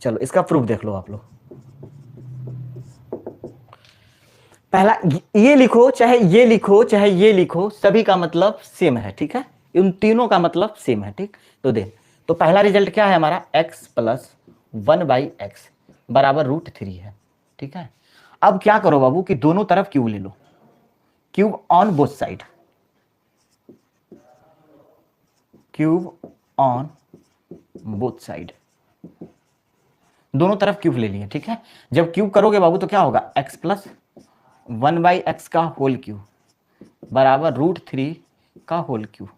चलो इसका प्रूफ देख लो आप लोग। पहला ये लिखो चाहे ये लिखो चाहे ये लिखो, सभी का मतलब सेम है, ठीक है, इन तीनों का मतलब सेम है, ठीक। तो देख, तो पहला रिजल्ट क्या है हमारा, x प्लस 1/x बराबर √3 है, ठीक है। अब क्या करो बाबू कि दोनों तरफ क्यूब ले लो, cube on both side, cube on both side, दोनों तरफ क्यूब ले लिए, ठीक है। जब क्यूब करोगे बाबू तो क्या होगा, x प्लस 1/x का होल क्यूब बराबर √3 का होल क्यूब।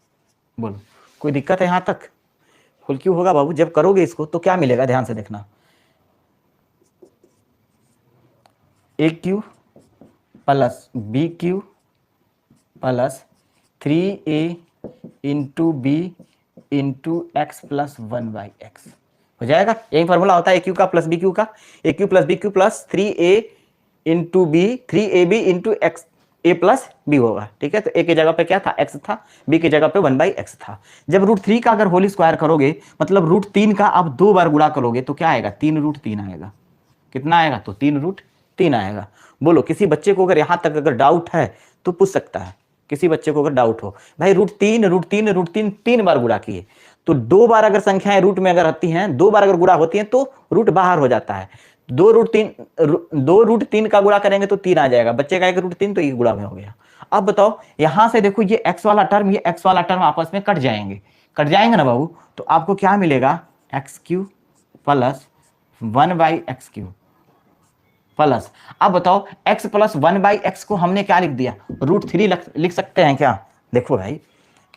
बोलो कोई दिक्कत है यहां तक? होल क्यूब होगा बाबू, जब करोगे इसको तो क्या मिलेगा, ध्यान से देखना, a cube plus b cube plus 3a into B into X plus 1/x हो जाएगा। यही फॉर्मूला होता है ए क्यू का प्लस बी क्यू का, A cube plus B cube plus 3a into B 3ab into X A plus B होगा, ठीक है। तो ए की जगह पे क्या था, x था, b की जगह पे 1/x था। जब √3 का अगर होल स्क्वायर करोगे, मतलब √3 का आप 2 बार गुणा करोगे तो क्या आएगा, 3√3 आएगा। कितना आएगा, तो 3√3 आएगा। बोलो किसी बच्चे को अगर यहां तक अगर डाउट है तो पूछ सकता है, किसी बच्चे को अगर डाउट हो भाई √3 3 बार गुणा किए, तो 2 बार अगर संख्याएं रूट में अगर आती हैं, 2 बार अगर गुणा होती हैं तो रूट बाहर हो जाता है। 2√3 का गुणा करेंगे तो 3 आ जाएगा, बच्चे का एक √3 तो ये गुणा में हो गया। अब बताओ यहां से देखो, ये x वाला टर्म ये x वाला टर्म आपस में कट जाएंगे ना बाबू, तो आपको क्या मिलेगा, x³ प्लस 1/x³ प्लस, अब बताओ x प्लस 1/x को हमने क्या लिख दिया, √3 लिख सकते हैं क्या? देखो भाई,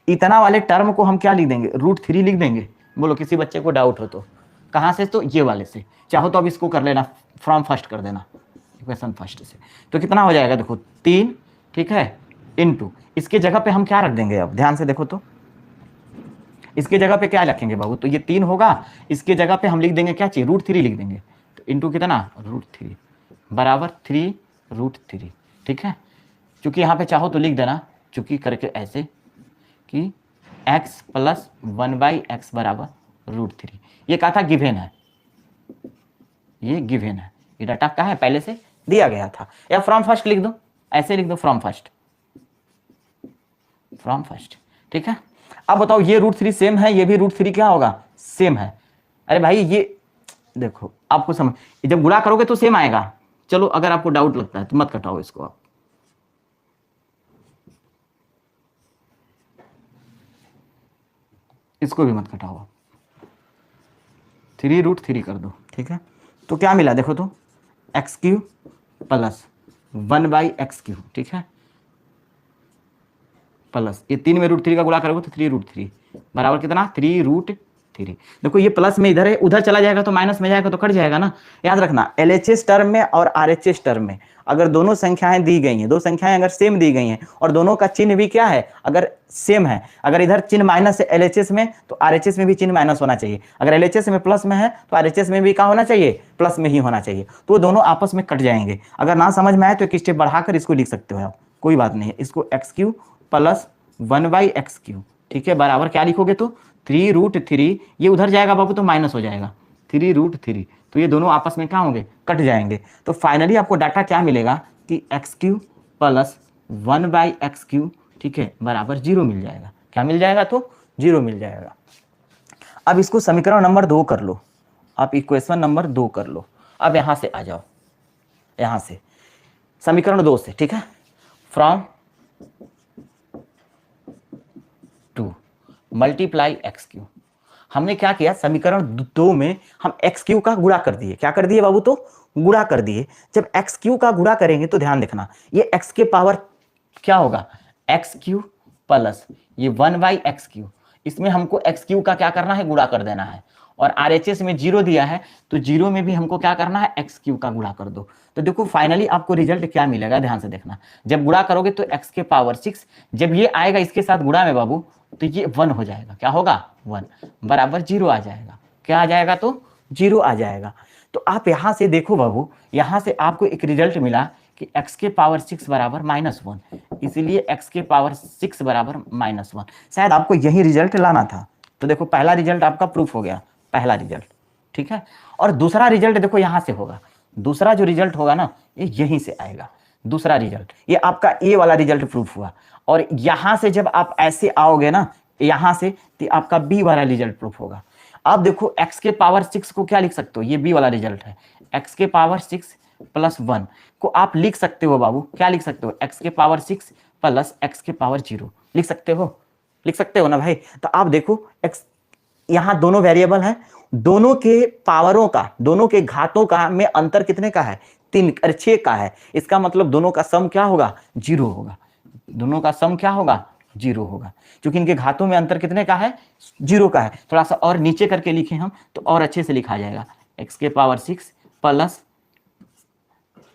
इतना वाले टर्म को हम क्या लिख देंगे, √3 लिख देंगे। बोलो किसी बच्चे को डाउट हो तो कहां से, तो ये वाले से, चाहो तो अब इसको कर लेना, फ्रॉम फर्स्ट कर देना, इक्वेशन फर्स्ट से। तो कितना हो जाएगा, देखो 3, ठीक है, इनटू इसके जगह पे हम क्या रख देंगे, अब ध्यान से देखो तो इसके जगह पे क्या रखेंगे बाबू, तो ये 3 होगा, इसके जगह पे हम लिख देंगे क्या चाहिए, √3 लिख देंगे। तो इनटू कितना, √3 बराबर 3√3, ठीक है। चूंकि यहाँ पे चाहो तो लिख देना, चूंकि करके ऐसे कि x प्लस 1/x बराबर √3, ये कहा था गिवन है, ये गिवन है, ये डाटा का है, पहले से दिया गया था। या फ्रॉम फर्स्ट लिख दो, ऐसे लिख दो, फ्रॉम फर्स्ट, ठीक है। अब बताओ ये √3 सेम है, ये भी √3 क्या होगा, सेम है। अरे भाई ये देखो आपको समझ, जब गुणा करोगे तो सेम आएगा। चलो अगर आपको डाउट लगता है तो मत कटाओ इसको, आप इसको भी मत घटाओ, 3√3 कर दो, ठीक है। तो क्या मिला देखो तो, x³ प्लस 1/x³, ठीक है, प्लस ये 3 में √3 का गुणा करोगे तो 3√3 बराबर कितना, 3√3। देखो ये प्लस में इधर है, उधर चला जाएगा तो माइनस में जाएगा तो कट जाएगा ना। याद रखना LHS टर्म में और RHS टर्म में अगर दोनों संख्याएं दी गई हैं, दो संख्याएं अगर सेम दी गई हैं और दोनों का चिन्ह भी क्या है, अगर सेम है, अगर इधर चिन्ह माइनस है LHS में तो RHS में भी चिन्ह माइनस होना चाहिए, अगर LHS में प्लस में है तो RHS में भी क्या होना चाहिए, प्लस में ही होना चाहिए। तो दोनों आपस में कट जाएंगे। अगर ना समझ में आए तो एक स्टेप बढ़ाकर इसको लिख सकते हो आप, कोई बात नहीं है। इसको x³ प्लस 1/x³, ठीक है, बराबर क्या लिखोगे तो 3√3, ये उधर जाएगा बाबू तो माइनस हो जाएगा 3√3, तो ये दोनों आपस में क्या होंगे, कट जाएंगे। तो फाइनली आपको डाटा क्या मिलेगा कि x³ प्लस 1/x³, ठीक है, बराबर 0 मिल जाएगा। क्या मिल जाएगा, तो 0 मिल जाएगा। अब इसको समीकरण नंबर 2 कर लो, आप इक्वेशन नंबर 2 कर लो। अब यहां से आ जाओ, यहां से समीकरण 2 से, ठीक है, फ्रॉम 2 मल्टीप्लाई x³। हमने क्या किया, समीकरण 2 में हम x³ का गुणा कर दिए, क्या कर दिए बाबू, तो गुणा कर दिए। जब x³ का गुणा करेंगे तो ध्यान देखना, ये x के पावर क्या होगा, x³ प्लस ये 1/x³, इसमें हमको x³ का क्या करना है, गुणा कर देना है। और RHS में 0 दिया है तो 0 में भी हमको क्या करना है, x³ का गुणा कर दो। तो देखो फाइनली आपको रिजल्ट क्या मिलेगा, ध्यान से देखना। जब गुणा करोगे तो x के पावर 6, जब ये आएगा इसके साथ गुणा में बाबू तो ये 1 हो जाएगा, क्या होगा, 1 बराबर 0 आ जाएगा। क्या आ जाएगा, तो 0 आ जाएगा। तो आप यहां से देखो बाबू, यहां से आपको एक रिजल्ट मिला कि x के पावर 6 बराबर -1, इसीलिए x के पावर 6 बराबर -1। शायद आपको यही रिजल्ट लाना था। तो देखो पहला रिजल्ट आपका प्रूफ हो गया, पहला रिजल्ट, ठीक है। और दूसरा रिजल्ट देखो यहां से होगा, दूसरा जो रिजल्ट होगा ना ये यहीं से आएगा, दूसरा रिजल्ट ये आपका ए वाला रिजल्ट प्रूफ हुआ। और यहां से जब आप ऐसे आओगे ना यहां से, तो आपका बी वाला रिजल्ट प्रूफ होगा। अब देखो x के पावर 6 को क्या लिख सकते हो, ये बी वाला रिजल्ट है, x के पावर 6 प्लस 1 को आप लिख सकते हो बाबू, क्या लिख सकते हो, x के पावर 6 प्लस x के पावर 0 लिख सकते हो, लिख सकते हो ना भाई। तो आप देखो x यहां दोनों वेरिएबल हैं, दोनों के पावरों का, दोनों के घातों का में अंतर कितने का है, 6 का है। इसका मतलब दोनों का सम क्या होगा, 0 होगा, दोनों का सम क्या होगा, 0 होगा, क्योंकि इनके घातों में अंतर कितने का है, 0 का है। थोड़ा सा और नीचे करके लिखें हम तो और अच्छे से लिखा जाएगा, x के पावर 6 प्लस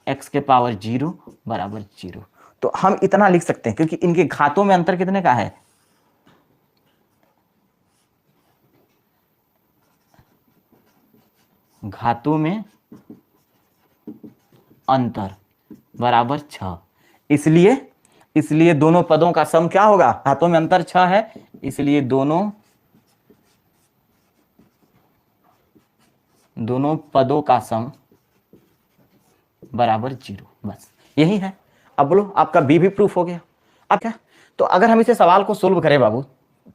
x के पावर 0 बराबर 0। तो हम इतना लिख सकते हैं क्योंकि इनके घातों में अंतर कितने का है, घातों में अंतर बराबर 6, इसलिए दोनों पदों का सम क्या होगा, घातों में अंतर 6 है, इसलिए दोनों पदों का सम बराबर 0, बस यही है। अब बोलो आपका बी भी प्रूफ हो गया। अब क्या, तो अगर हम इसे सवाल को सोल्व करें बाबू,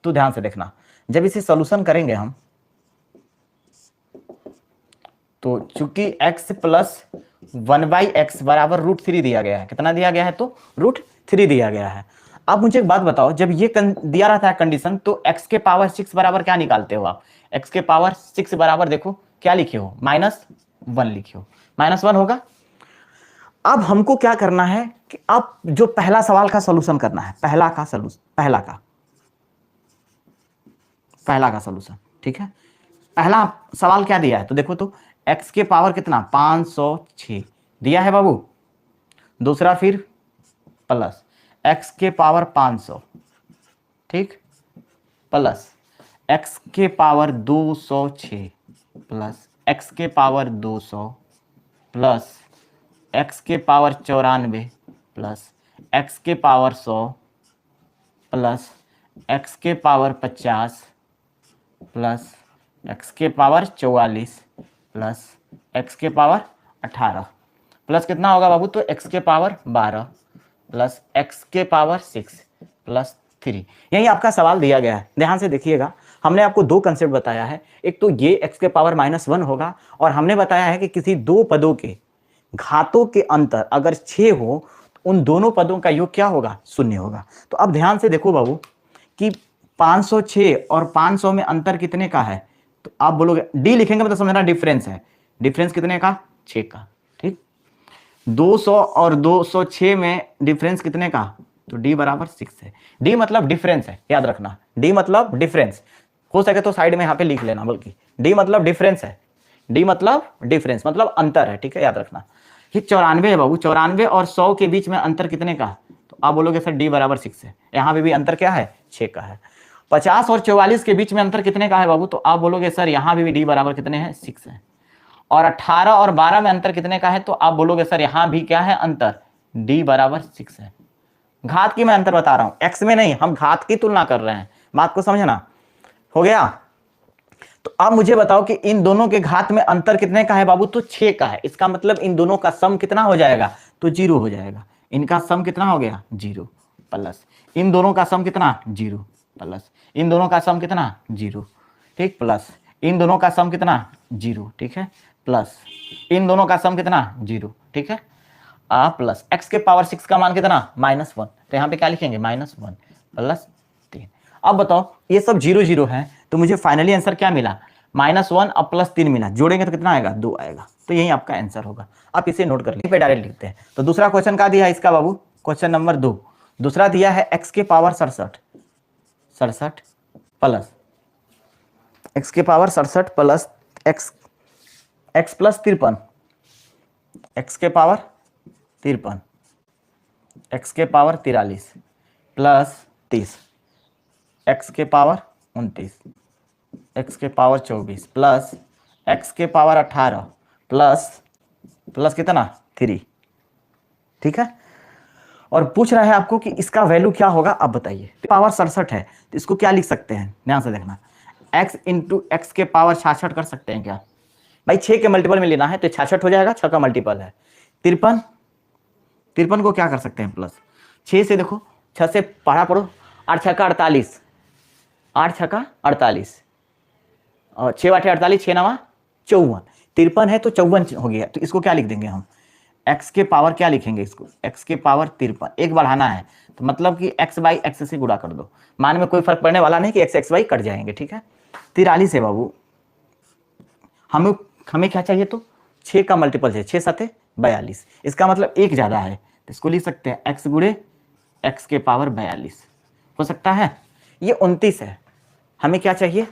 तो ध्यान से देखना, जब इसे सॉल्यूशन करेंगे हम, तो चूंकि x प्लस 1/x बराबर √3 दिया गया है, कितना दिया गया है, तो √3 दिया गया है। अब मुझे एक बात बताओ, जब ये दिया रहता है कंडीशन, तो x के पावर 6 बराबर क्या निकालते हो आप, x के पावर 6 बराबर देखो क्या लिखे हो, -1 लिखे हो, -1 होगा। अब हमको क्या करना है कि अब जो पहला सवाल का सॉल्यूशन करना है, पहला का सॉल्यूशन, ठीक है। पहला सवाल क्या दिया है, तो देखो तो x के पावर कितना 506 दिया है बाबू, दूसरा फिर प्लस x के पावर 500, ठीक, प्लस x के पावर 206 प्लस x के पावर 200 प्लस x के पावर 94 प्लस x के पावर 100 प्लस x के पावर 50 प्लस x के पावर 44 प्लस x के पावर 18 प्लस कितना होगा बाबू, तो x के पावर 12 प्लस x के पावर 6 प्लस 3। यही आपका सवाल दिया गया है। ध्यान से देखिएगा, हमने आपको दो कंसेप्ट बताया है, एक तो ये x के पावर -1 होगा, और हमने बताया है कि किसी दो पदों के घातों के अंतर अगर 6 हो तो उन दोनों पदों का योग क्या होगा, 0 होगा। तो अब ध्यान से देखो बाबू कि 506 और 500 में अंतर कितने का है, तो आप बोलोगे डी लिखेंगे मतलब समझना डिफरेंस है, डिफरेंस कितने का, 6 का, ठीक। 200 और 206 में डिफरेंस कितने का, तो डी बराबर 6 है। डी मतलब डिफरेंस है, याद रखना, डी मतलब डिफरेंस, हो सके तो साइड में यहाँ पे लिख लेना, बल्कि डी मतलब डिफरेंस है, डी मतलब डिफरेंस मतलब अंतर है, ठीक है, याद रखना। ये 94 है बाबू, 94 और 100 के बीच में अंतर कितने का, तो आप बोलोगे सर डी बराबर 6 है, यहाँ पे भी अंतर क्या है, 6 का है। 50 और 44 के बीच में अंतर कितने का है बाबू, तो आप बोलोगे सर यहाँ भी डी बराबर कितने हैं, 6 है। और 18 और 12 में अंतर कितने का है, तो आप बोलोगे सर यहाँ भी क्या है अंतर, डी बराबर 6 है। घात की मैं अंतर बता रहा हूँ, एक्स में नहीं, हम घात की तुलना कर रहे हैं, बात को समझना, हो गया। तो अब मुझे बताओ कि इन दोनों के घात में अंतर कितने का है बाबू, तो 6 का है। इसका मतलब इन दोनों का सम कितना हो जाएगा, तो 0 हो जाएगा। इनका सम कितना हो गया, 0 प्लस इन दोनों का सम कितना, 0 प्लस इन दोनों का सम कितना, 0, ठीक, प्लस इन दोनों का सम कितना, 0, ठीक है, प्लस इन दोनों का सम कितना, 0, ठीक है, प्लस x के पावर 6 का मान कितना, -1, तो यहाँ पे क्या लिखेंगे, -1 प्लस 3। अब बताओ ये सब 0 0 है, तो मुझे फाइनली आंसर क्या मिला, -1 अब +3 मिला, जोड़ेंगे तो कितना आएगा, 2 आएगा। तो यही आपका आंसर होगा। आप इसे नोट कर लीजिए, डायरेक्ट लिखते हैं। तो दूसरा क्वेश्चन का दिया है इसका बाबू, क्वेश्चन नंबर 2, दूसरा दिया है x के पावर 67 प्लस x के power 67 plus x plus 53, x के पावर 53, x के पावर 43 प्लस 30, x के पावर 29, x के पावर 24 प्लस x के पावर 18 प्लस कितना, 3, ठीक है। और पूछ रहा है आपको कि इसका वैल्यू क्या होगा, आप बताइए। पावर 67 है तो इसको क्या लिख सकते हैं, ध्यान से देखना, x इंटू एक्स के पावर 66 कर सकते हैं क्या, भाई 6 के मल्टीपल में लेना है तो 66 हो जाएगा, 6 का मल्टीपल है 53। 53 को क्या कर सकते हैं प्लस 6 से, देखो 6 से पढ़ा पढ़ो, 8 6 का 48, 8 6 का 48 और 6 8 48, 6 9 54, 53 है तो 54 हो गया। तो इसको क्या लिख देंगे हम, x के पावर क्या लिखेंगे इसको, x के पावर 53, एक बढ़ाना है तो मतलब कि x बाई एक्स से गुणा कर दो, मान में कोई फर्क पड़ने वाला नहीं कि x बाई कट जाएंगे, ठीक है। 43 है बाबू, हमें हमें क्या चाहिए, तो 6 का मल्टीपल है, 6 7 42, इसका मतलब एक ज़्यादा है तो इसको लिख सकते हैं x गुणे x के पावर 42 हो सकता है। ये 29 है, हमें क्या चाहिए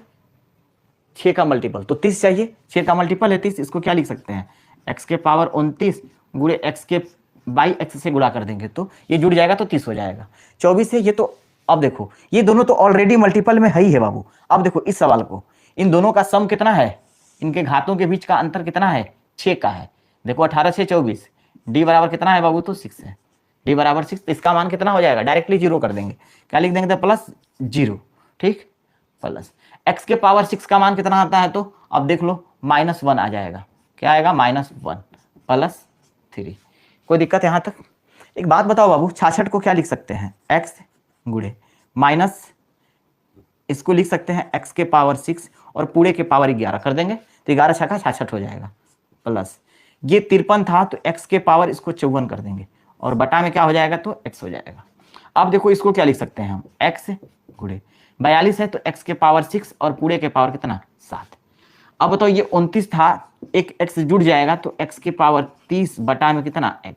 6 का मल्टीपल, तो 30 चाहिए, 6 का मल्टीपल है 30, इसको क्या लिख सकते हैं x के पावर 29 गुणे x के बाई एक्स से गुणा कर देंगे तो ये जुड़ जाएगा तो 30 हो जाएगा। 24 है ये, तो अब देखो ये दोनों तो ऑलरेडी मल्टीपल में है ही है बाबू। अब देखो इस सवाल को, इन दोनों का सम कितना है, इनके घातों के बीच का अंतर कितना है, 6 का है। देखो 18 से 24, डी बराबर कितना है बाबू, तो 6 है, डी बराबर 6, तो इसका मान कितना हो जाएगा, डायरेक्टली 0 कर देंगे, क्या लिख देंगे, तो प्लस 0, ठीक, प्लस x के पावर 6 का मान कितना आता है, तो अब देख लो -1 आ जाएगा, क्या आएगा -1 प्लस 3। कोई दिक्कत यहाँ तक। एक बात बताओ बाबू, 66 को क्या लिख सकते हैं, x गुणे माइनस, इसको लिख सकते हैं x के पावर 6 और पूरे के पावर 11 कर देंगे तो 11 छक्का 66 हो जाएगा, प्लस ये 53 था तो x के पावर इसको 54 कर देंगे और बटा में क्या हो जाएगा, तो x हो जाएगा। अब देखो इसको क्या लिख सकते हैं हम, x गुणे 42 है तो x के पावर 6 और पूरे के पावर कितना 7। अब बताओ ये 29 था, एक x जुड़ जाएगा तो x के पावर 30 बटा में कितना x,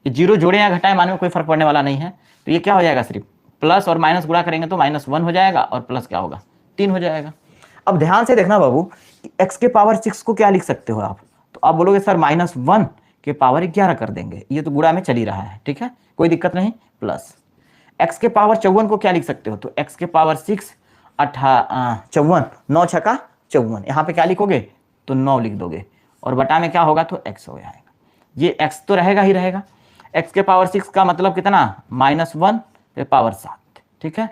ये 0 जोड़े या घटाए मान में कोई फर्क पड़ने वाला नहीं है, तो ये क्या हो जाएगा, सिर्फ प्लस और माइनस गुणा करेंगे तो -1 हो जाएगा और प्लस क्या होगा 3 हो जाएगा। अब ध्यान से देखना बाबू, x के पावर 6 को क्या लिख सकते हो आप, तो आप बोलोगे सर -1 के पावर 11 कर देंगे, ये तो गुणा में चल ही रहा है, ठीक है कोई दिक्कत नहीं, प्लस x के पावर 54 को क्या लिख सकते हो, तो x के पावर 6 54, 9 छक्का 54, यहाँ पे क्या लिखोगे, तो 9 लिख दोगे और बटा में क्या होगा, तो x हो जाएगा। ये x तो रहेगा ही रहेगा, x के पावर 6 का मतलब कितना -1 के पावर 7, ठीक है,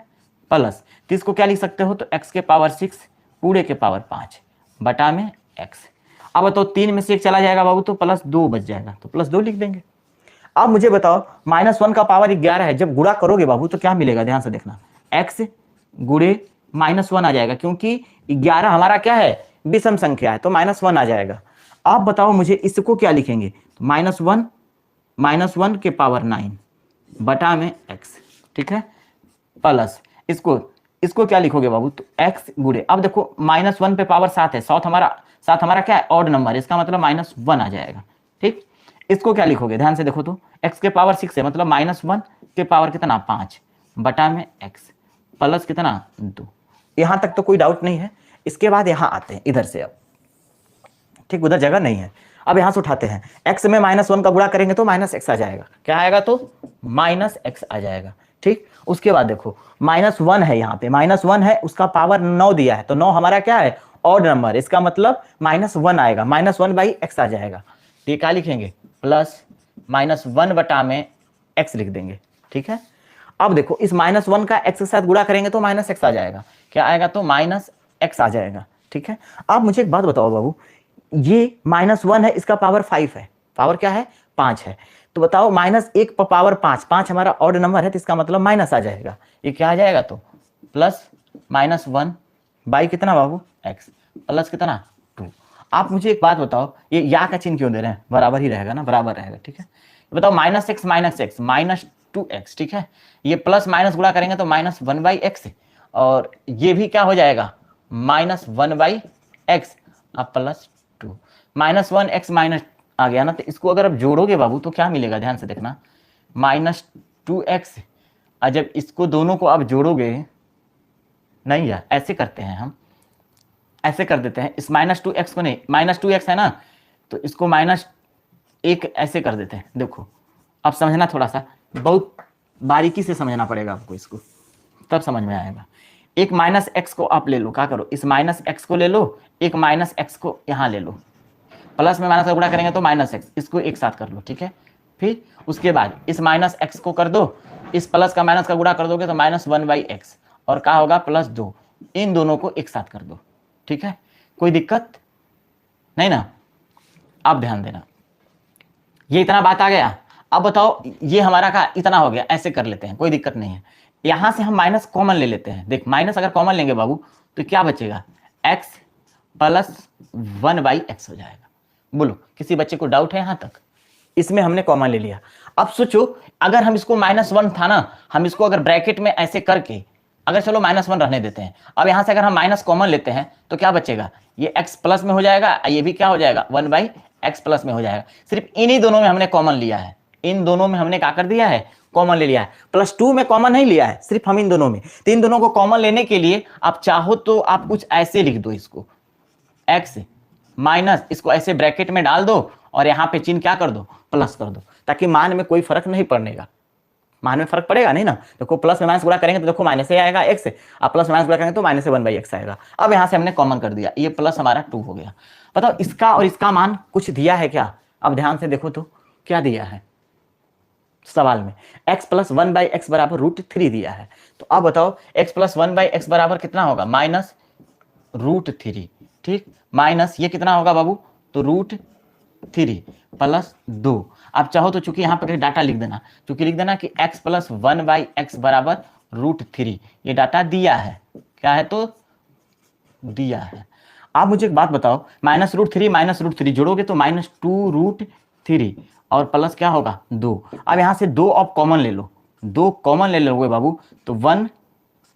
प्लस तो इसको क्या लिख सकते हो, तो x के पावर 6 पूरे के पावर 5 बटा में x। अब तो 3 में से 1 चला जाएगा बाबू तो +2 बच जाएगा, तो +2 लिख देंगे। अब मुझे बताओ -1 का पावर 11 है, जब गुणा करोगे बाबू तो क्या मिलेगा, ध्यान से देखना, x गुणे -1 आ जाएगा, क्योंकि 11 हमारा क्या है, विषम संख्या है तो -1 आ जाएगा। आप बताओ मुझे इसको क्या लिखेंगे, -1 के पावर 9 बटा में x, ठीक है, प्लस इसको क्या लिखोगे बाबू, तो x गुणे, अब देखो -1 पे पावर 7 है, 7 हमारा क्या है, ऑड नंबर, इसका मतलब -1 आ जाएगा, ठीक। इसको क्या लिखोगे, ध्यान से देखो तो x के पावर 6 है, मतलब -1 के पावर कितना 5 बटा में x प्लस कितना 2। यहाँ तक तो कोई डाउट नहीं है। इसके बाद यहाँ आते हैं इधर से, अब ठीक उधर जगह नहीं है, अब यहाँ से उठाते हैं, x में -1 का गुणा करेंगे तो -x आ जाएगा, क्या आएगा, तो -x आ जाएगा, ठीक। उसके बाद देखो -1 है, यहाँ पे -1 है, उसका पावर 9 दिया है तो 9 हमारा क्या है, ऑड नंबर, इसका मतलब -1 आएगा, -1 बाई x आ जाएगा, तो ये क्या लिखेंगे, प्लस -1 बटा में x लिख देंगे, ठीक है। अब देखो इस -1 का x के साथ गुणा करेंगे तो -x आ जाएगा, क्या आएगा, तो -x आ जाएगा, ठीक है। अब मुझे एक बात बताओ बाबू, ये -1 है, इसका पावर 5 है, पावर क्या है 5 है, तो बताओ -1 पर पावर 5, 5 हमारा ऑड नंबर है तो इसका मतलब माइनस आ जाएगा, ये क्या आ जाएगा, तो प्लस -1 बाई कितना बाबू x प्लस कितना 2। आप मुझे एक बात बताओ, ये या का चिन्ह क्यों दे रहे हैं, बराबर ही रहेगा ना, बराबर रहेगा, ठीक है। बताओ -x -2x, ठीक है, ये प्लस माइनस गुणा करेंगे तो -1/x और ये भी क्या हो जाएगा, -1/x अब +2, -1x माइनस आ गया ना, तो इसको अगर आप जोड़ोगे बाबू तो क्या मिलेगा, ध्यान से देखना, -2x, और जब इसको दोनों को आप जोड़ोगे, नहीं यार ऐसे करते हैं हम, ऐसे कर देते हैं, इस -2x को नहीं, -2x है ना तो इसको -1 ऐसे कर देते हैं, देखो अब समझना, थोड़ा सा बहुत बारीकी से समझना पड़ेगा आपको इसको, तब समझ में आएगा। एक -x को आप ले लो, क्या करो, इस -x को ले लो, एक -x को यहाँ ले लो, प्लस में माइनस का गुणा करेंगे तो -x, इसको एक साथ कर लो, ठीक है। फिर उसके बाद इस -x को कर दो, इस प्लस का माइनस का गुणा कर दोगे तो -1/x और क्या होगा +2, इन दोनों को एक साथ कर दो, ठीक है। कोई दिक्कत नहीं ना। अब ध्यान देना, ये इतना बात आ गया। अब बताओ ये हमारा का इतना हो गया, ऐसे कर लेते हैं, कोई दिक्कत नहीं है। यहां से हम माइनस कॉमन ले लेते हैं। देख माइनस अगर कॉमन लेंगे बाबू तो क्या बचेगा, x प्लस 1/x हो जाएगा। बोलो किसी बच्चे को डाउट है यहां तक? इसमें हमने कॉमन ले लिया। अब सोचो अगर हम इसको -1 था ना, हम इसको अगर ब्रैकेट में ऐसे करके, अगर चलो -1 रहने देते हैं, अब यहां से अगर हम माइनस कॉमन लेते हैं तो क्या बचेगा, ये x प्लस में हो जाएगा, ये भी क्या हो जाएगा 1/x प्लस में हो जाएगा। सिर्फ इन्हीं दोनों में हमने कॉमन लिया है, इन दोनों में हमने क्या कर दिया है, कॉमन ले लिया है। +2 में कॉमन नहीं लिया है, सिर्फ हम इन दोनों में। तो इन दोनों को कॉमन लेने के लिए आप चाहो तो आप कुछ ऐसे लिख दो, इसको x माइनस, इसको ऐसे ब्रैकेट में डाल दो और यहाँ पे चिन्ह क्या कर दो, प्लस कर दो, ताकि मान में कोई फर्क नहीं पड़ेगा। मान में फर्क पड़ेगा नहीं ना। देखो प्लस में माइनस गुणा करेंगे तो देखो माइनस से आएगा x से, अब प्लस में माइनस गुणा करेंगे तो माइनस से 1/x आएगा। अब यहाँ से हमने कॉमन कर दिया, ये प्लस हमारा 2 हो गया। बताओ इसका और इसका मान कुछ दिया है क्या? अब ध्यान से देखो तो क्या दिया है सवाल में, x प्लस 1/x बराबर √3 दिया है। तो अब बताओ x प्लस 1/x बराबर कितना होगा, -√3। ठीक, माइनस ये कितना होगा बाबू, तो √3 प्लस 2। आप चाहो तो चूंकि यहाँ पर डाटा लिख देना, चूंकि लिख देना कि x प्लस 1/x बराबर √3, ये डाटा दिया है, क्या है तो दिया है। आप मुझे एक बात बताओ, -√3 जोड़ोगे तो -2√3 और प्लस क्या होगा 2। अब यहाँ से 2 आप कॉमन ले लो, 2 कॉमन ले लोगे बाबू तो 1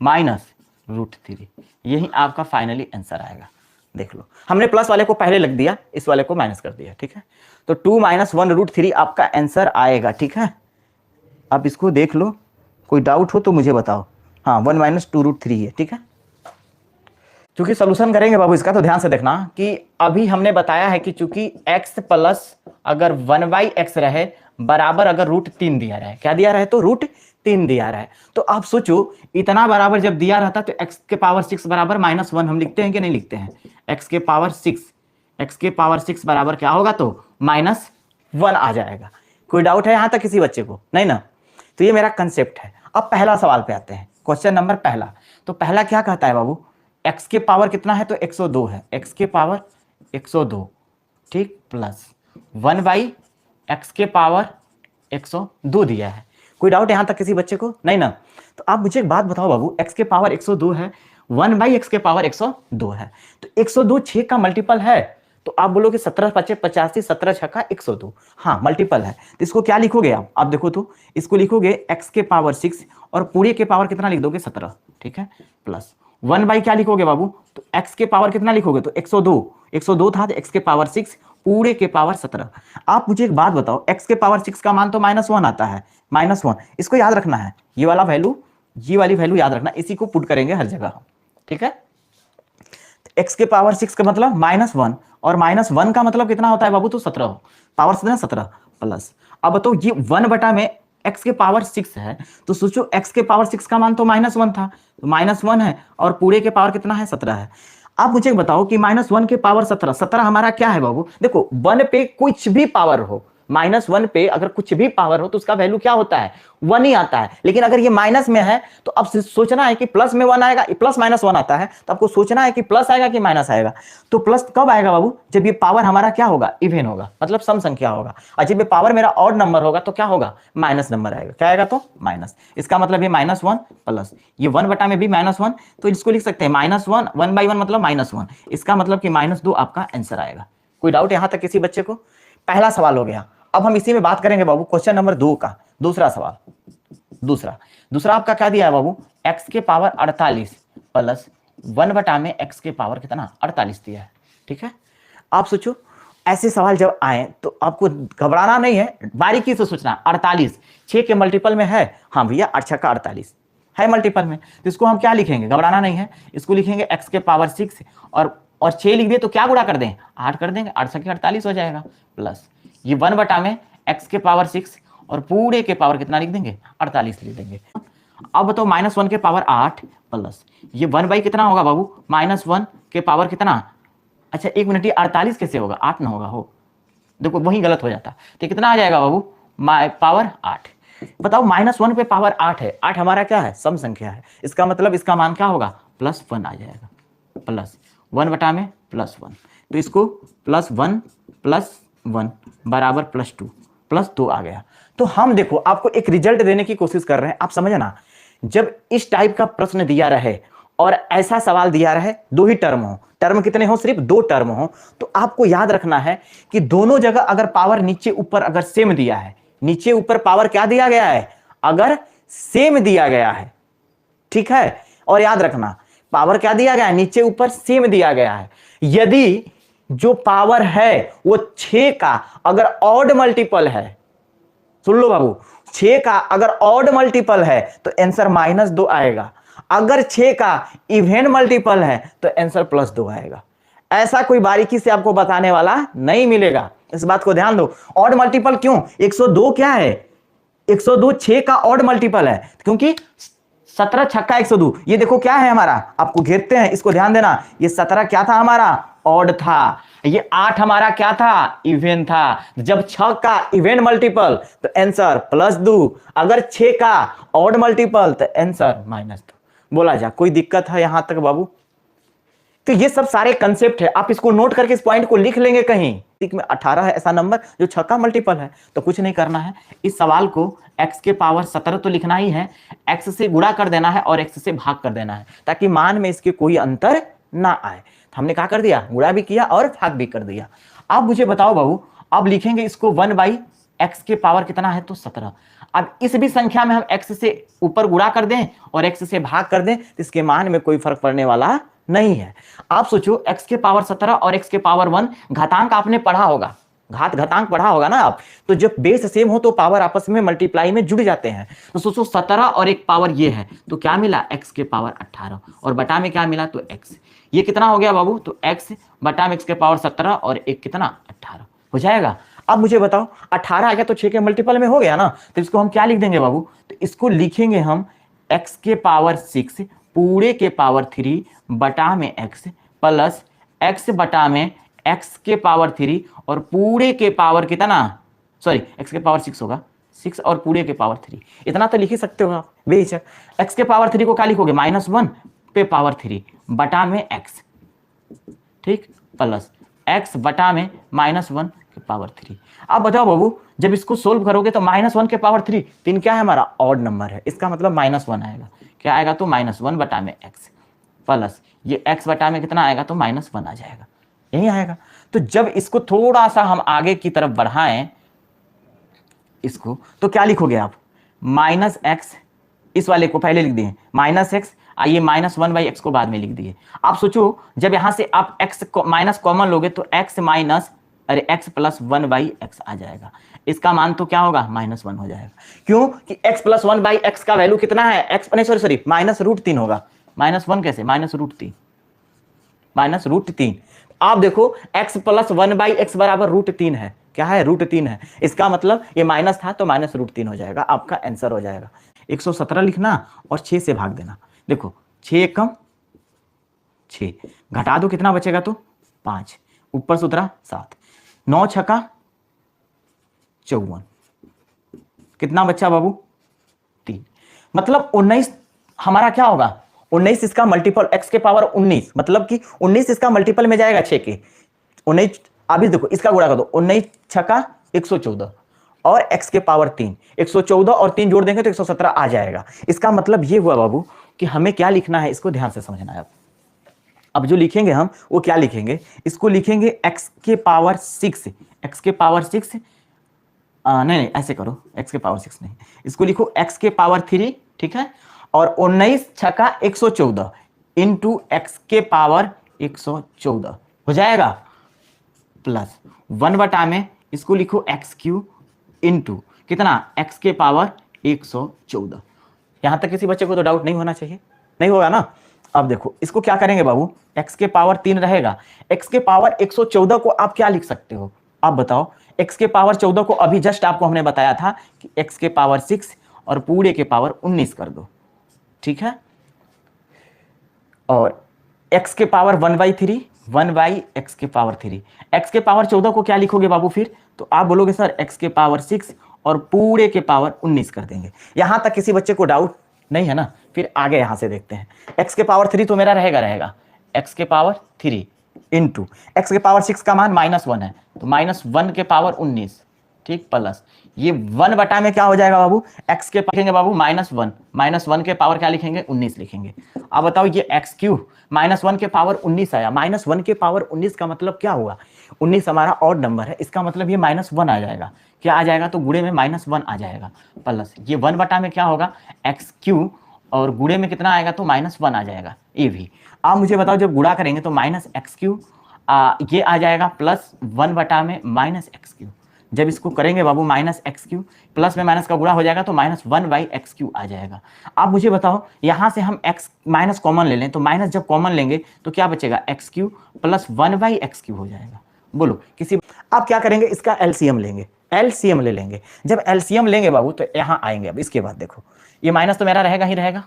-√3, यही आपका फाइनली आंसर आएगा। देख लो हमने प्लस वाले को पहले लिख दिया, इस वाले को माइनस कर दिया। ठीक है, तो 2 - 1√3 आपका आंसर आएगा। ठीक है, अब इसको देख लो, कोई डाउट हो तो मुझे बताओ। हाँ 1 - 2√3 है। ठीक है, चूंकि सोल्यूशन करेंगे बाबू इसका, तो ध्यान से देखना कि अभी हमने बताया है कि चूंकि x प्लस अगर 1/x रहे बराबर अगर √3 दिया रहे, क्या दिया रहे तो √3 दिया रहे। तो आप सोचो इतना बराबर जब दिया रहता तो x के पावर 6 बराबर -1 हम लिखते हैं कि नहीं लिखते हैं, x के पावर 6 बराबर क्या होगा तो -1 आ जाएगा। कोई डाउट है यहां तक किसी बच्चे को? नहीं ना। तो ये मेरा कंसेप्ट है। अब पहला सवाल पे आते हैं, क्वेश्चन नंबर पहला। तो पहला क्या कहता है बाबू, x के पावर कितना है तो 102 है, x के पावर 102, ठीक, प्लस 1/x के पावर 102 दिया है। कोई डाउट यहां तक किसी बच्चे को? नहीं ना। तो आप मुझे एक बात बताओ बाबू, x के पावर 102 है, 1/x के पावर 102 है, तो 102 6 का मल्टीपल है। तो आप बोलोगे 17 × 5 = 85, 17 × 6 = 102। हाँ मल्टीपल है, तो इसको क्या लिखोगे आप देखो तो इसको लिखोगे x के पावर 6 और पूरे के पावर कितना लिख दोगे 17, ठीक है, प्लस 1 क्या लिखोगे बाबू, तो x के पावर कितना लिखोगे तो 102 था, तो x के पावर 6 पूरे के पावर 17। आप मुझे एक बात बताओ, x के पावर 6 का मान तो -1 आता है, -1, इसको याद रखना है, ये वाला वैल्यू, ये वाली वैल्यू याद रखना, इसी को पुट करेंगे हर जगह, ठीक है। x के पावर 6 का मतलब -1 और -1 का मतलब कितना होता है बाबू, तो 17, पावर 17 प्लस। अब बताओ ये 1 बटा में x के पावर 6 है, तो सोचो x के पावर 6 का मान तो -1 था, तो -1 है और पूरे के पावर कितना है 17 है। आप मुझे बताओ कि -1 के पावर 17 हमारा क्या है बाबू, देखो 1 पे कुछ भी पावर हो, -1 पे अगर कुछ भी पावर हो तो उसका वैल्यू क्या होता है 1 ही आता है। लेकिन अगर ये माइनस में है तो अब सोचना है कि प्लस में 1 आएगा, प्लस -1 आता है, तो आपको सोचना है कि प्लस आएगा कि माइनस आएगा। तो प्लस कब आएगा बाबू, जब ये पावर हमारा क्या होगा, इवन होगा, मतलब सम संख्या होगा। और जब ये पावर मेरा ऑड नंबर होगा तो क्या होगा, माइनस नंबर आएगा। क्या आएगा तो माइनस, इसका मतलब ये -1 प्लस ये 1 बटा में भी -1, तो इसको लिख सकते हैं -1, 1/1 मतलब -1, इसका मतलब कि -2 आपका आंसर आएगा। कोई डाउट यहां तक किसी बच्चे को? पहला सवाल हो गया। अब हम इसी में बात करेंगे बाबू क्वेश्चन नंबर 2 का दूसरा सवाल। दूसरा आपका क्या दिया है बाबू, x के पावर 48 प्लस 1 बटा में x के पावर कितना 48 दिया है, ठीक है। आप सोचो ऐसे सवाल जब आए तो आपको घबराना नहीं है, बारीकी से सोचना। 48 6 के मल्टीपल में है, हाँ भैया 8 × 6 = 48 है मल्टीपल में, तो इसको हम क्या लिखेंगे, घबराना नहीं है, इसको लिखेंगे x के पावर 6 और 6 लिख दिए तो क्या गुणा कर दें, 8 कर देंगे, 8 × 6 = 48 हो जाएगा, प्लस ये 1 बटा में x के पावर 6 और पूरे के पावर कितना लिख देंगे 48 लिख देंगे। अब बताओ -1 के पावर 8 प्लस ये 1 कितना होगा बाबू, -1 के पावर कितना, अच्छा 1 मिनट, ये 48 कैसे होगा, 8 ना होगा, हो देखो वही गलत हो जाता, तो कितना आ जाएगा बाबू, पावर 8। बताओ -1 पे पावर 8 है, 8 हमारा क्या है, सम संख्या है, इसका मतलब इसका मान क्या होगा, +1 आ जाएगा, प्लस 1 बटा में +1। तो इसको +1 + 1 बराबर +2 +2 आ गया। तो हम देखो आपको एक रिजल्ट देने की कोशिश कर रहे हैं, आप समझना, जब इस टाइप का प्रश्न दिया रहे और ऐसा सवाल दिया रहे, दो ही टर्म हो, टर्म कितने हो, सिर्फ दो टर्म हो, तो आपको याद रखना है कि दोनों जगह अगर पावर नीचे ऊपर अगर सेम दिया है, नीचे ऊपर पावर क्या दिया गया है, अगर सेम दिया गया है, ठीक है, और याद रखना पावर क्या दिया गया है, नीचे ऊपर सेम दिया गया है। यदि जो पावर है वो 6 का अगर ऑड मल्टीपल है, सुन लो बाबू, 6 का अगर ऑड मल्टीपल है तो आंसर -2 आएगा, अगर 6 का इवन मल्टीपल है तो आंसर +2 आएगा। ऐसा कोई बारीकी से आपको बताने वाला नहीं मिलेगा, इस बात को ध्यान दो। ऑड मल्टीपल क्यों, 102 क्या है, 102 6 का ऑड मल्टीपल है, क्योंकि 17 छक्का 102, ये देखो क्या है हमारा, आपको घेरते हैं, इसको ध्यान देना, ये 17 क्या था हमारा, ऑड था, ये 8 हमारा क्या था, इवन था। जब 6 का इवन मल्टीपल तो आंसर +2, अगर 6 का ऑड मल्टीपल तो आंसर -2। बोला जा, कोई दिक्कत है यहां तक बाबू? तो ये सब सारे कंसेप्ट है, आप इसको नोट करके इस पॉइंट को लिख लेंगे कहीं में 18 है ऐसा नंबर जो 6 का मल्टीपल है, तो कुछ नहीं करना है, इस सवाल को x के पावर 17 तो लिखना ही है, x से गुणा कर देना है और x से भाग कर देना है, ताकि मान में इसके कोई अंतर ना आए। तो हमने क्या कर दिया, गुणा भी किया और भाग भी कर दिया। अब मुझे बताओ बाबू, अब लिखेंगे इसको 1/x के पावर कितना है, तो 17। अब इस भी संख्या में हम x से ऊपर गुणा कर दें और x से भाग कर दें तो इसके मान में कोई फर्क पड़ने वाला नहीं है। आप सोचो x के पावर 17 और x के पावर 1, घातांक आपने पढ़ा होगा, घातांक पढ़ा होगा ना आप, तो जब बेस सेम हो तो पावर आपस में मल्टीप्लाई में जुड़ जाते हैं। तो सोचो 17 और एक पावर ये है, तो क्या मिला, x के पावर 18 और बटा में क्या मिला, तो x, ये कितना हो गया बाबू, तो x बटा में x के पावर 17 और एक कितना 18 हो जाएगा। अब मुझे बताओ 18 आ गया तो 6 के मल्टीपल में हो गया ना, तो इसको हम क्या लिख देंगे बाबू, तो इसको लिखेंगे हम x के पावर 6 पूरे के पावर 3 बटा में x प्लस x बटा में x के पावर 3 और पूरे के पावर कितना, सॉरी x के पावर 6 होगा, 6 और पूरे के पावर 3, इतना तो लिख ही सकते हो आप बेशक। x के पावर 3 को क्या लिखोगे, -1 पे पावर 3 बटा में x, ठीक, प्लस x बटा में -1 के पावर 3। अब बताओ बाबू, जब इसको सोल्व करोगे तो -1 के पावर 3 क्या है हमारा, ऑड नंबर है, इसका मतलब -1 आएगा, क्या आएगा, तो -1 बटा में x प्लस ये x बटा में कितना आएगा, तो -1 आ जाएगा, यही आएगा। तो जब इसको थोड़ा सा हम आगे की तरफ बढ़ाएं इसको, तो क्या लिखोगे आप, -x, इस वाले को पहले लिख दिए -x, आइए -1/x को बाद में लिख दिए। आप सोचो जब यहां से आप x माइनस कॉमन लोगे तो x + 1/x आ जाएगा, इसका मान तो क्या होगा, -1 हो जाएगा, क्यों कि x + 1/x का वैल्यू कितना है, x नहीं सॉरी -√3 होगा, -1 कैसे, -√3 आप देखो x + 1/x बराबर √3 है, क्या है, √3 है, इसका मतलब ये माइनस था तो -√3 हो जाएगा, आपका आंसर हो जाएगा। 117 लिखना और 6 से भाग देना, देखो 6 कम 6 घटा दो कितना बचेगा, तो 5, ऊपर से उतरा 7, 9 छक्का 54, कितना बच्चा बाबू, 3, मतलब 19 हमारा क्या होगा, 19 इसका मल्टीपल, x के पावर 19, मतलब कि 19 इसका मल्टीपल में जाएगा 6 के, 19, अभी देखो इसका गुणा कर दो, 19 छक्का 114 और x के पावर 3, 114 और 3 जोड़ देंगे तो 117 आ जाएगा। इसका मतलब ये हुआ बाबू कि हमें क्या लिखना है, इसको ध्यान से समझना है। अब जो लिखेंगे हम वो क्या लिखेंगे, इसको लिखेंगे x के पावर 6, x के पावर 6, नहीं ऐसे करो, x के पावर 6 नहीं, इसको लिखो x के पावर 3, ठीक है, और 19 छक्का 114 इंटू x के पावर 114 हो जाएगा, प्लस 1 बटा में इसको लिखो x³ इंटू कितना, x के पावर 114। यहां तक किसी बच्चे को तो डाउट नहीं होना चाहिए, नहीं होगा ना। अब देखो इसको क्या करेंगे बाबू, x के पावर 3 रहेगा, x के पावर 114 को आप क्या लिख सकते हो, आप बताओ, x के पावर 14 को अभी जस्ट आपको हमने बताया था कि x के पावर 6 और पूरे के पावर 19 कर दो, ठीक है, और x के पावर 1/3, 1/x के पावर 3, x के पावर 14 को क्या लिखोगे बाबू फिर, तो आप बोलोगे सर x के पावर 6 और पूरे के पावर 19 कर देंगे। यहां तक किसी बच्चे को डाउट नहीं है ना, फिर आगे यहां से देखते हैं। x के पावर 3 तो मेरा रहेगा x के पावर 3 इंटू एक्स के पावर 6 का मान -1 है, तो -1 के पावर 19, ठीक, प्लस ये 1 बटा में क्या हो जाएगा बाबू, एक्स के लिखेंगे बाबू -1 के पावर क्या लिखेंगे, 19 लिखेंगे। अब बताओ ये एक्स क्यूब -1 के पावर 19 आया, -1 के पावर 19 का मतलब क्या हुआ, 19 हमारा ऑड नंबर है, इसका मतलब ये -1 आ जाएगा, क्या आ जाएगा, तो गुणे में -1 आ जाएगा, प्लस ये 1 बटा में क्या होगा, एक्स क्यूब, और गुणे में कितना आएगा, तो -1 आ जाएगा ये भी। आप मुझे बताओ जब गुणा करेंगे तो -x क्यूब ये आ जाएगा प्लस 1 बटा में -x क्यूब, जब इसको करेंगे बाबू -x क्यूब प्लस में माइनस का गुणा हो जाएगा तो -1/x क्यूब आ जाएगा। आप मुझे बताओ यहाँ से हम x माइनस कॉमन ले लें, तो माइनस जब कॉमन लेंगे तो क्या बचेगा, x cube plus 1/x cube हो जाएगा। बोलो किसी, आप क्या करेंगे, इसका एलसीएम लेंगे, एलसीएम ले लेंगे। जब एलसीएम लेंगे बाबू तो यहाँ आएंगे, अब इसके बाद देखो ये माइनस तो मेरा रहेगा ही रहेगा,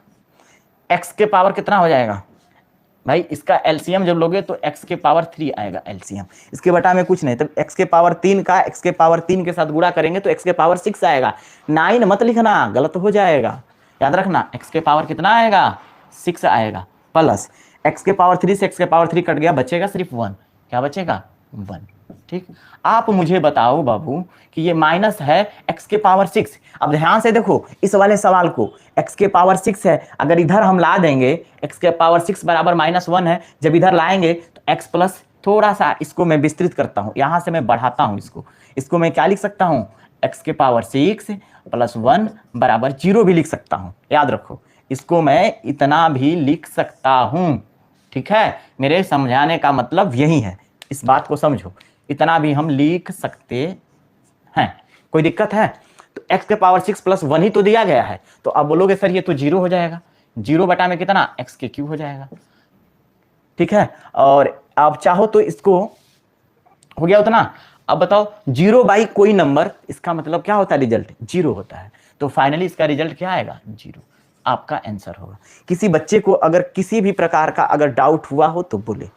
x के पावर कितना हो जाएगा भाई, इसका एलसीएम जब लोगे तो x के पावर 3 आएगा एलसीएम, इसके बटा में कुछ नहीं, तब x के पावर 3 का x के पावर 3 के साथ गुणा करेंगे तो x के पावर 6 आएगा। 9 मत लिखना, गलत हो जाएगा, याद रखना x के पावर कितना आएगा, 6 आएगा, प्लस x के पावर 3 से x के पावर 3 कट गया, बचेगा सिर्फ 1, क्या बचेगा, 1, ठीक। आप मुझे बताओ बाबू कि ये माइनस है x के पावर 6, अब ध्यान से देखो इस वाले सवाल को, x के पावर 6 है, अगर इधर हम ला देंगे x के पावर 6 बराबर -1 है, जब इधर लाएंगे तो x प्लस, थोड़ा सा इसको मैं विस्तृत करता हूं, यहां से मैं बढ़ाता हूं इसको मैं क्या लिख सकता हूं, x के पावर 6 प्लस 1 बराबर 0 भी लिख सकता हूं, याद रखो इसको मैं इतना भी लिख सकता हूं, ठीक है, मेरे समझाने का मतलब यही है, इस बात को समझो, इतना भी हम लिख सकते हैं, कोई दिक्कत है। तो x के पावर 6 प्लस 1 ही तो दिया गया है, तो अब बोलोगे सर ये तो 0 हो जाएगा, 0 बटा में कितना, x के क्यूब हो जाएगा, ठीक है। और आप चाहो तो इसको हो गया उतना। अब बताओ 0 बाई कोई नंबर, इसका मतलब क्या होता है, रिजल्ट 0 होता है, तो फाइनली इसका रिजल्ट क्या आएगा, 0, आपका आंसर होगा। किसी बच्चे को अगर किसी भी प्रकार का अगर डाउट हुआ हो तो बोले।